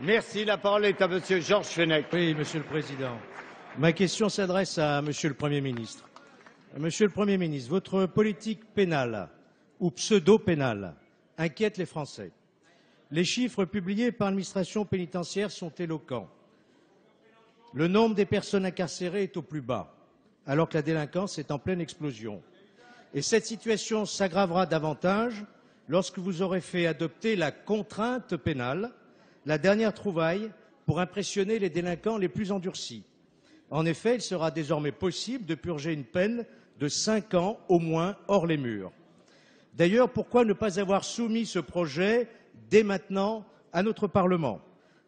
Merci. La parole est à Monsieur Georges Fenech. Oui, Monsieur le Président. Ma question s'adresse à Monsieur le Premier ministre. Monsieur le Premier ministre, votre politique pénale ou pseudo-pénale inquiète les Français. Les chiffres publiés par l'administration pénitentiaire sont éloquents. Le nombre des personnes incarcérées est au plus bas, alors que la délinquance est en pleine explosion. Et cette situation s'aggravera davantage lorsque vous aurez fait adopter la contrainte pénale, la dernière trouvaille pour impressionner les délinquants les plus endurcis. En effet, il sera désormais possible de purger une peine de 5 ans au moins hors les murs. D'ailleurs, pourquoi ne pas avoir soumis ce projet dès maintenant à notre Parlement?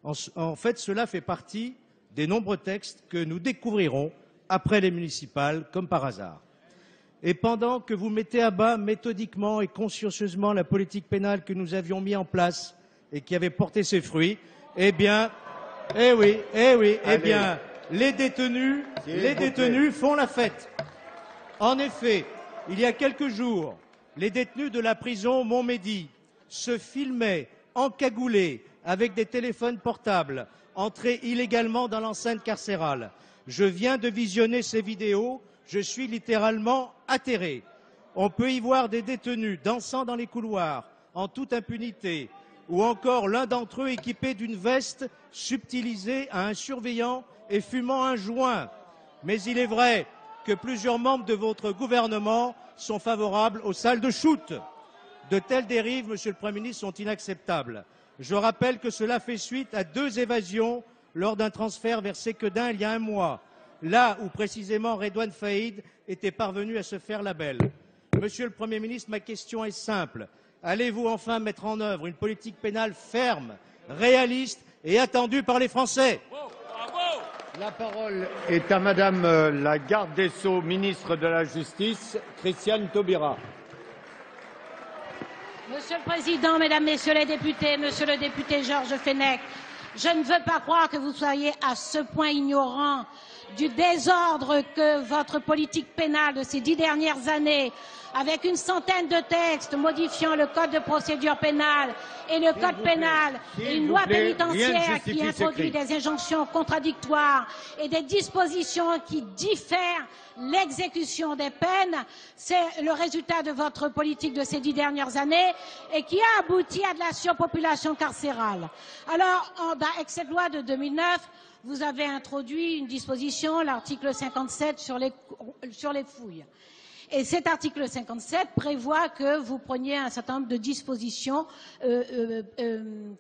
En fait, cela fait partie des nombreux textes que nous découvrirons après les municipales, comme par hasard. Et pendant que vous mettez à bas méthodiquement et consciencieusement la politique pénale que nous avions mise en place et qui avait porté ses fruits, les détenus font la fête. En effet, il y a quelques jours, les détenus de la prison Montmédy se filmaient encagoulés avec des téléphones portables, entrés illégalement dans l'enceinte carcérale. Je viens de visionner ces vidéos, je suis littéralement atterré. On peut y voir des détenus dansant dans les couloirs, en toute impunité, ou encore l'un d'entre eux équipé d'une veste subtilisée à un surveillant et fumant un joint. Mais il est vrai que plusieurs membres de votre gouvernement sont favorables aux salles de shoot. De telles dérives, Monsieur le Premier ministre, sont inacceptables. Je rappelle que cela fait suite à 2 évasions lors d'un transfert vers Séquedin il y a un mois, là où précisément Redouane Faïd était parvenu à se faire la belle. Monsieur le Premier ministre, ma question est simple. Allez-vous enfin mettre en œuvre une politique pénale ferme, réaliste et attendue par les Français? La parole est à Madame la garde des Sceaux, ministre de la Justice, Christiane Taubira. Monsieur le Président, Mesdames, Messieurs les députés, Monsieur le député Georges Fenech, je ne veux pas croire que vous soyez à ce point ignorant du désordre que votre politique pénale de ces 10 dernières années, avec une centaine de textes modifiant le code de procédure pénale et le code pénal, et une loi pénitentiaire qui introduit des injonctions contradictoires et des dispositions qui diffèrent l'exécution des peines, c'est le résultat de votre politique de ces 10 dernières années et qui a abouti à de la surpopulation carcérale. Alors, avec cette loi de 2009, vous avez introduit une disposition, l'article 57, sur les fouilles. Et cet article 57 prévoit que vous preniez un certain nombre de dispositions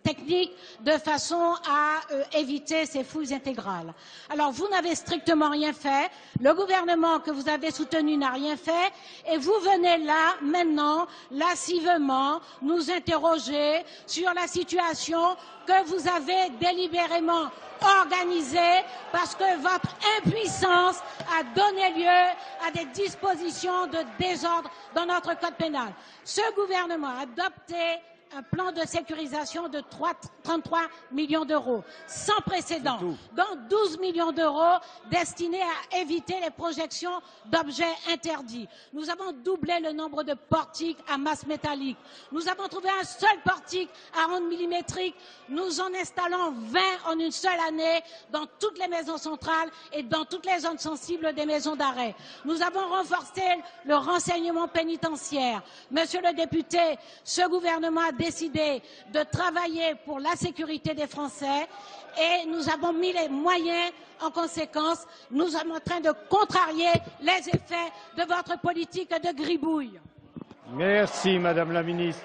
techniques de façon à éviter ces fouilles intégrales. Alors, vous n'avez strictement rien fait, le gouvernement que vous avez soutenu n'a rien fait, et vous venez là, maintenant, lascivement, nous interroger sur la situation que vous avez délibérément organisée parce que votre impuissance a donné lieu à des dispositions de désordre dans notre code pénal. Ce gouvernement a adopté un plan de sécurisation de 33 millions d'euros, sans précédent, dont 12 millions d'euros destinés à éviter les projections d'objets interdits. Nous avons doublé le nombre de portiques à masse métallique. Nous avons trouvé un seul portique à ronde millimétrique. Nous en installons 20 en une seule année dans toutes les maisons centrales et dans toutes les zones sensibles des maisons d'arrêt. Nous avons renforcé le renseignement pénitentiaire. Monsieur le député, ce gouvernement a décidé de travailler pour la sécurité des Français et nous avons mis les moyens en conséquence. Nous sommes en train de contrarier les effets de votre politique de gribouille. Merci, Madame la Ministre.